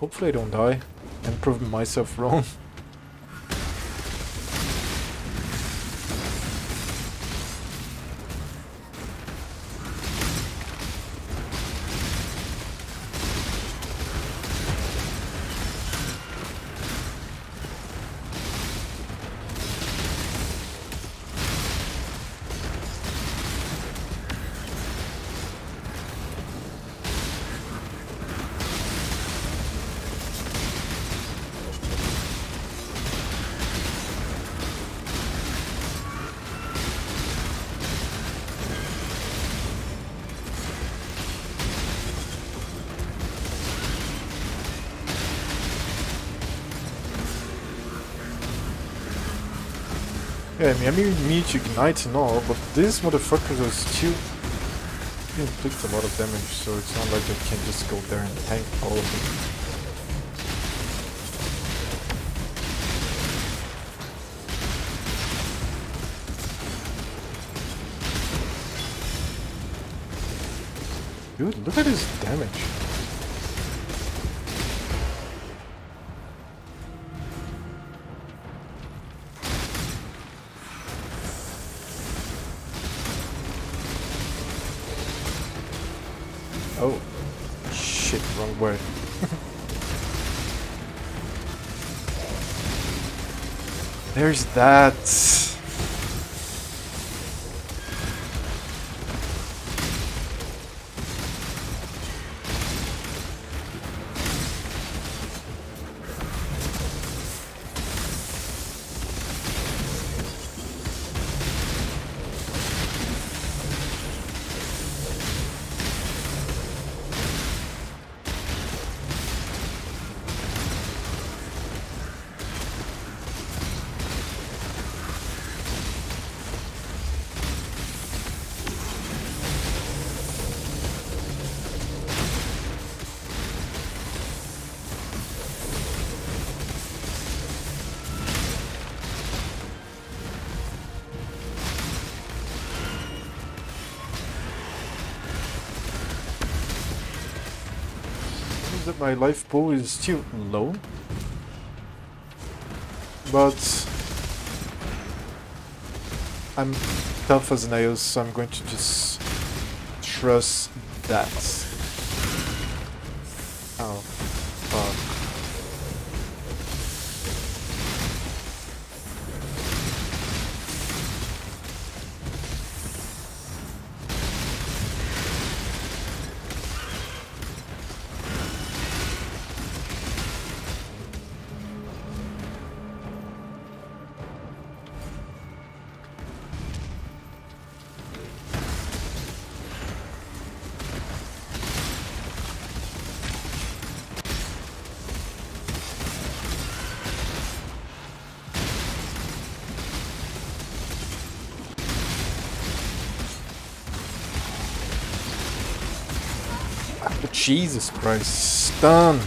hopefully I don't die and prove myself wrong. Yeah, I mean, me to ignite and all, but these motherfuckers are still inflict a lot of damage, so it's not like I can just go there and tank all of them. Dude, look at his damage. Oh, shit, wrong way. There's that. That my life pool is still low, but I'm tough as nails, so I'm going to just trust that. Oh, fuck. Jesus Christ, stun!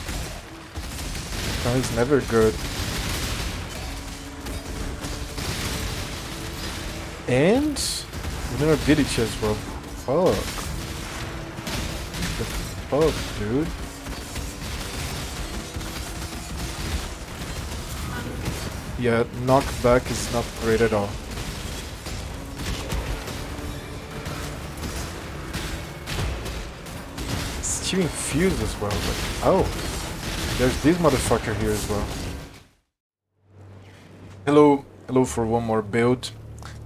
Stun is never good. And vulnerability as well. Fuck. What the fuck, dude? Yeah, knockback is not great at all. Still infused as well, but oh, there's this motherfucker here as well. Hello for one more build.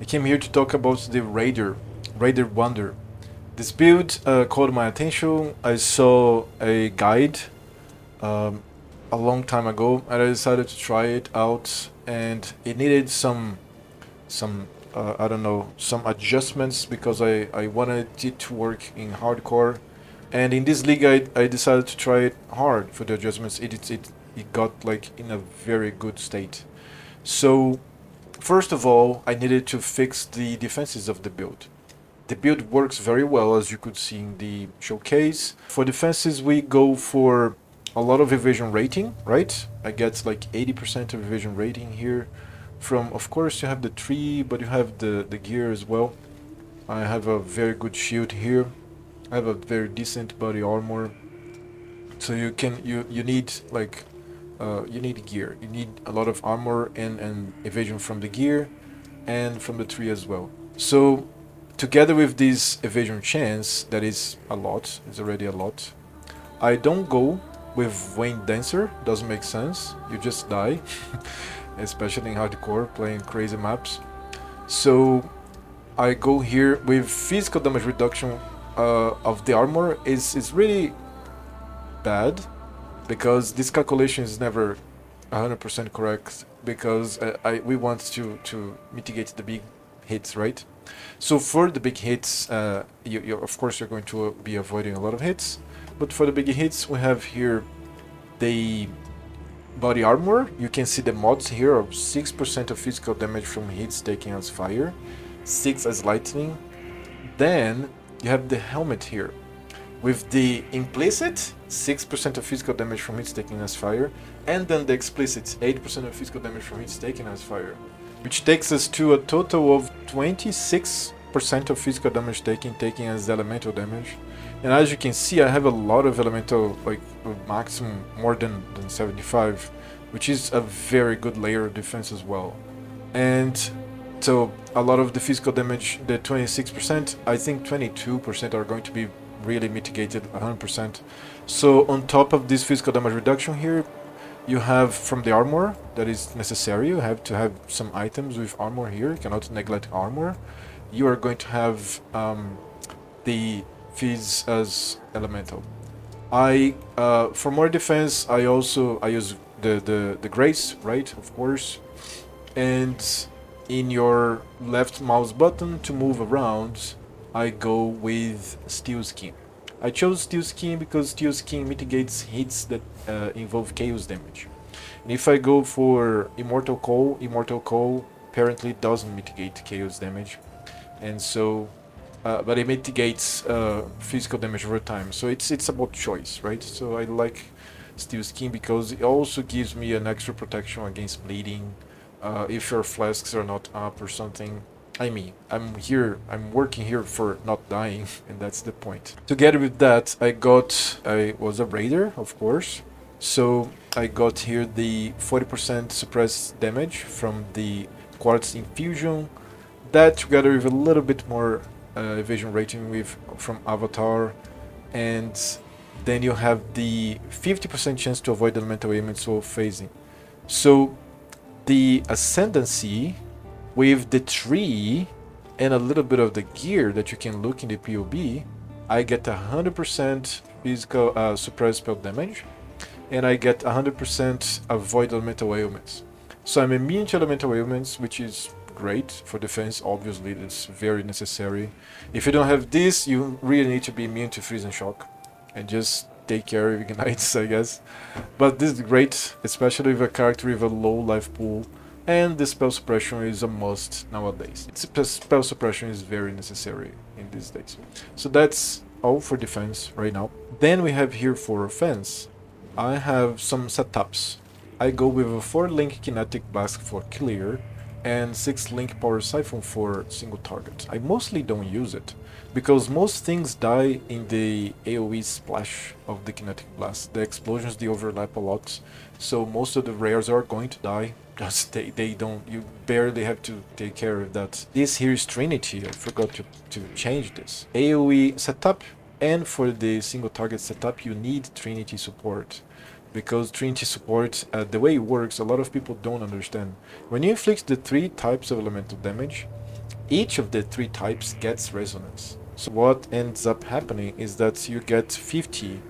I came here to talk about the Raider Wonder. This build caught my attention. I saw a guide a long time ago, and I decided to try it out. And it needed some I don't know, some adjustments because I wanted it to work in hardcore. And in this league, I decided to try it hard for the adjustments. It got like in a very good state. So, first of all, I needed to fix the defenses of the build. The build works very well, as you could see in the showcase. For defenses, we go for a lot of evasion rating, right? I get like 80% of evasion rating here. From, of course, you have the tree, but you have the gear as well. I have a very good shield here. I have a very decent body armor. So you need like you need gear. You need a lot of armor and evasion from the gear and from the tree as well. So together with this evasion chance, that is a lot, it's already a lot. I don't go with Wayne Dancer, doesn't make sense. You just die, especially in hardcore playing crazy maps. So I go here with physical damage reduction of the armor is really bad because this calculation is never 100% correct because we want to mitigate the big hits, right? So for the big hits, you of course you're going to be avoiding a lot of hits, but for the big hits we have here the body armor. You can see the mods here of 6% of physical damage from hits taken as fire, 6 as lightning. Then you have the helmet here with the implicit 6% of physical damage from hits taken as fire, and then the explicit 8% of physical damage from hits taken as fire, which takes us to a total of 26% of physical damage taken as elemental damage. And as you can see, I have a lot of elemental, like maximum more than 75, which is a very good layer of defense as well. And so a lot of the physical damage, the 26%, I think 22% are going to be really mitigated 100%. So on top of this physical damage reduction here, you have from the armor that is necessary. You have to have some items with armor here. You cannot neglect armor. You are going to have the Fizz as elemental. For more defense, I use the Grace, right? Of course. And in your left mouse button to move around, I go with Steel Skin. I chose Steel Skin because Steel Skin mitigates hits that involve chaos damage. And if I go for Immortal Coal apparently doesn't mitigate chaos damage. And so, but it mitigates physical damage over time. So it's about choice, right? So I like Steel Skin because it also gives me an extra protection against bleeding. If your flasks are not up or something. I mean, I'm working here for not dying, and that's the point. Together with that, I was a raider, of course. So I got here the 40% suppressed damage from the Quartz Infusion. That together with a little bit more evasion rating from Avatar. And then you have the 50% chance to avoid elemental ailments while phasing. So the Ascendancy with the tree and a little bit of the gear that you can look in the PoB, I get 100% physical suppressed spell damage, and I get 100% avoid elemental ailments. So I'm immune to elemental ailments, which is great for defense. Obviously, it's very necessary. If you don't have this, you really need to be immune to freeze and shock, and just take care of ignites, I guess. But this is great, especially with a character with a low life pool. And the spell suppression is a must nowadays. Spell suppression is very necessary in these days. So that's all for defense right now. Then we have here for offense, I have some setups. I go with a 4-link kinetic blast for clear and 6-link power siphon for single target. I mostly don't use it because most things die in the AoE splash of the kinetic blast. The explosions, they overlap a lot, so most of the rares are going to die. Just they don't, you barely have to take care of that. This here is Trinity. I forgot to change this. AoE setup, and for the single target setup you need Trinity support. Because Trinity support, the way it works, a lot of people don't understand. When you inflict the 3 types of elemental damage, each of the 3 types gets resonance. So what ends up happening is that you get 50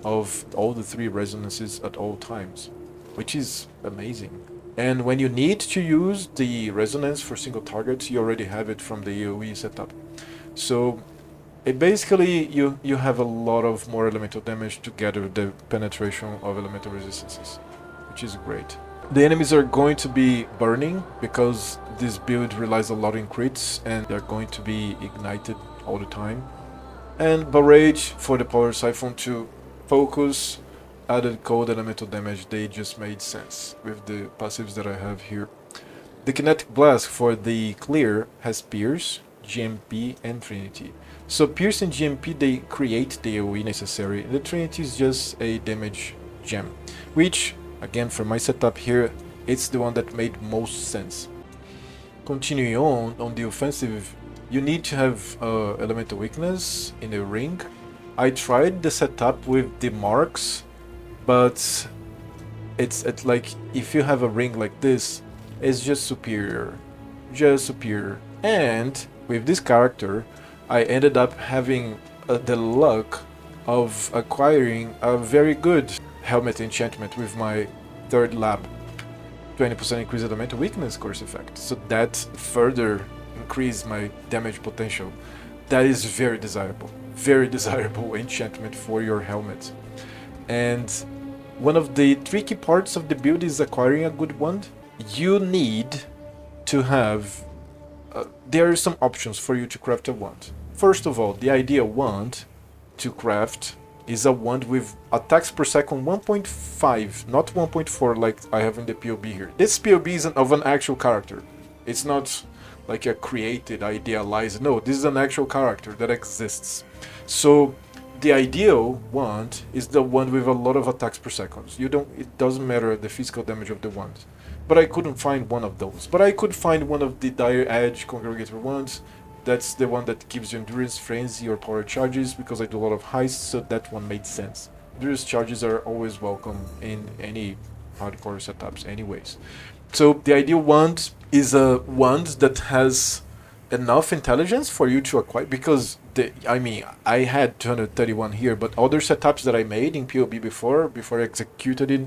of all the 3 resonances at all times, which is amazing. And when you need to use the resonance for single targets, you already have it from the AoE setup. So it basically, you have a lot of more elemental damage together with the penetration of elemental resistances, which is great. The enemies are going to be burning because this build relies a lot on crits and they're going to be ignited all the time. And Barrage for the power siphon to focus added cold elemental damage. They just made sense with the passives that I have here. The kinetic blast for the clear has pierce, GMP, and Trinity. So Pierce and GMP, they create the AoE necessary. The Trinity is just a damage gem, which, again, for my setup here, it's the one that made most sense. Continuing on the offensive, you need to have elemental weakness in a ring. I tried the setup with the marks, but it's like if you have a ring like this, it's just superior. And with this character, I ended up having the luck of acquiring a very good helmet enchantment with my third lab. 20% increased elemental weakness course effect. So that further increased my damage potential. That is very desirable enchantment for your helmet. And one of the tricky parts of the build is acquiring a good wand. You need to have... there are some options for you to craft a wand. First of all, the ideal wand to craft is a wand with attacks per second 1.5, not 1.4 like I have in the PoB here. This PoB is of an actual character. It's not like a created, idealized. No, this is an actual character that exists. So the ideal wand is the one with a lot of attacks per second. It doesn't matter the physical damage of the wand. But I couldn't find one of those. But I could find one of the Dire Edge Congregator wands. That's the one that gives you Endurance, Frenzy, or Power Charges, because I do a lot of heists, so that one made sense. Endurance Charges are always welcome in any hardcore setups anyways. So the ideal wand is a wand that has enough intelligence for you to acquire, because I had 231 here, but other setups that I made in PoB before I executed it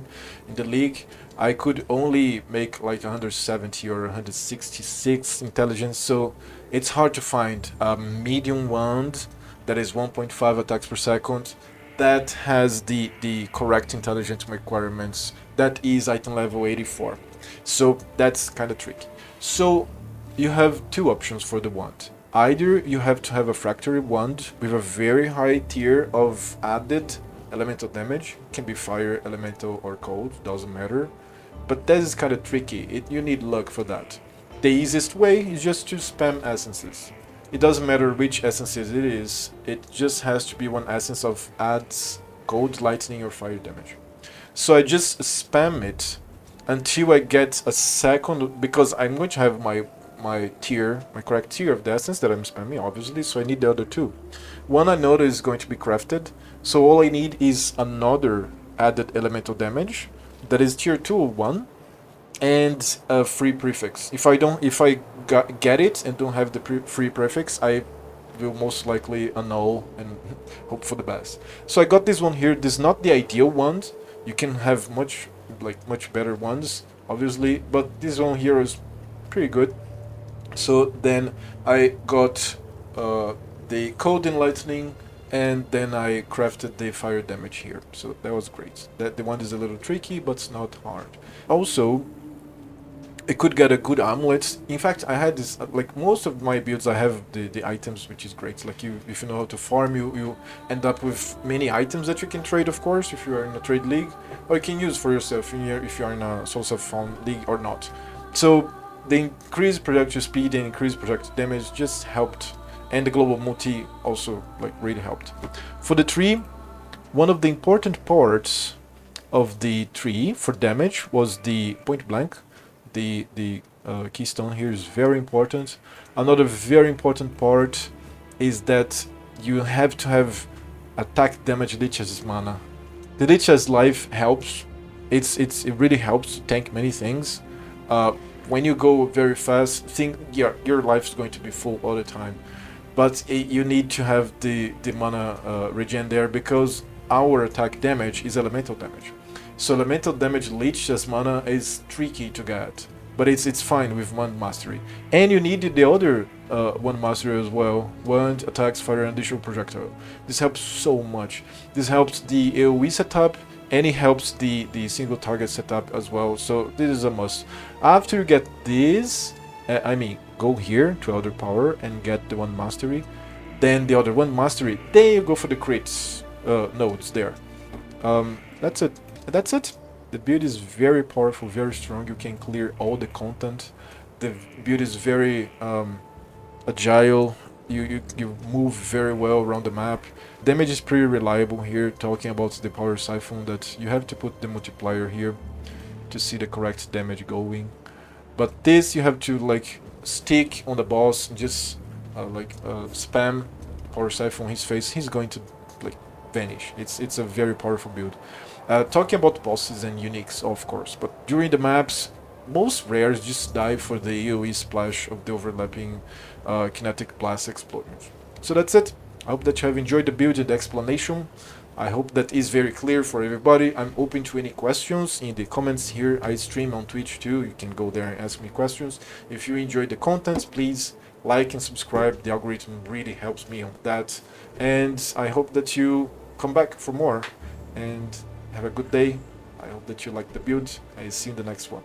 in the league, I could only make like 170 or 166 intelligence, so it's hard to find a medium wand that is 1.5 attacks per second that has the correct intelligence requirements. That is item level 84. So that's kind of tricky. So you have two options for the wand. Either you have to have a Fractory wand with a very high tier of added elemental damage. It can be fire, elemental, or cold, doesn't matter. But that is kind of tricky. You need luck for that. The easiest way is just to spam essences. It doesn't matter which essences it is, it just has to be one essence of adds cold, lightning, or fire damage. So I just spam it until I get a second, because I'm going to have my correct tier of the essence that I'm spamming, obviously, so I need the other two. One I know that is going to be crafted, so all I need is another added elemental damage that is tier 2 1 and a free prefix. If I get it and don't have the free prefix, I will most likely annul and hope for the best. So I got this one here. This is not the ideal one. You can have much better ones, obviously, but this one here is pretty good. So then I got the cold and lightning, and then I crafted the fire damage here. So that was great. The one is a little tricky, but it's not hard. Also, I could get a good amulet. In fact, I had this, like most of my builds, I have the items, which is great. Like if you know how to farm, you end up with many items that you can trade, of course, if you are in a trade league, or you can use for yourself if you are in a source of found league or not. So the increased projectile speed and increased projectile damage just helped, and the global multi also really helped. For the tree, one of the important parts of the tree for damage was the point blank. The keystone here is very important. Another very important part is that you have to have attack damage Lich's mana. The Lich's life helps. It really helps to tank many things. When you go very fast, your life is going to be full all the time. But you need to have the mana regen there, because our attack damage is elemental damage. So elemental damage Lich's mana is tricky to get, but it's fine with one mastery. And you need the other one mastery as well. Wand, attacks, fire, and additional projectile. This helps so much. This helps the AoE setup, and it helps the single target setup as well. So this is a must. After you get this, go here to Elder Power and get the one mastery. Then the other one mastery. Then you go for the crits nodes there. That's it. That's it. The build is very powerful, very strong. You can clear all the content. The build is very agile. You move very well around the map. Damage is pretty reliable here. Talking about the power siphon, that you have to put the multiplier here to see the correct damage going. But this you have to like stick on the boss and just spam power siphon on his face. He's going to like vanish. It's a very powerful build. Talking about bosses and uniques, of course, but during the maps, most rares just die for the AoE splash of the overlapping kinetic blast explosions. So that's it. I hope that you have enjoyed the build and the explanation. I hope that is very clear for everybody. I'm open to any questions in the comments here. I stream on Twitch too. You can go there and ask me questions. If you enjoyed the content, please like and subscribe. The algorithm really helps me on that. And I hope that you come back for more. And have a good day. I hope that you like the build. I see you in the next one.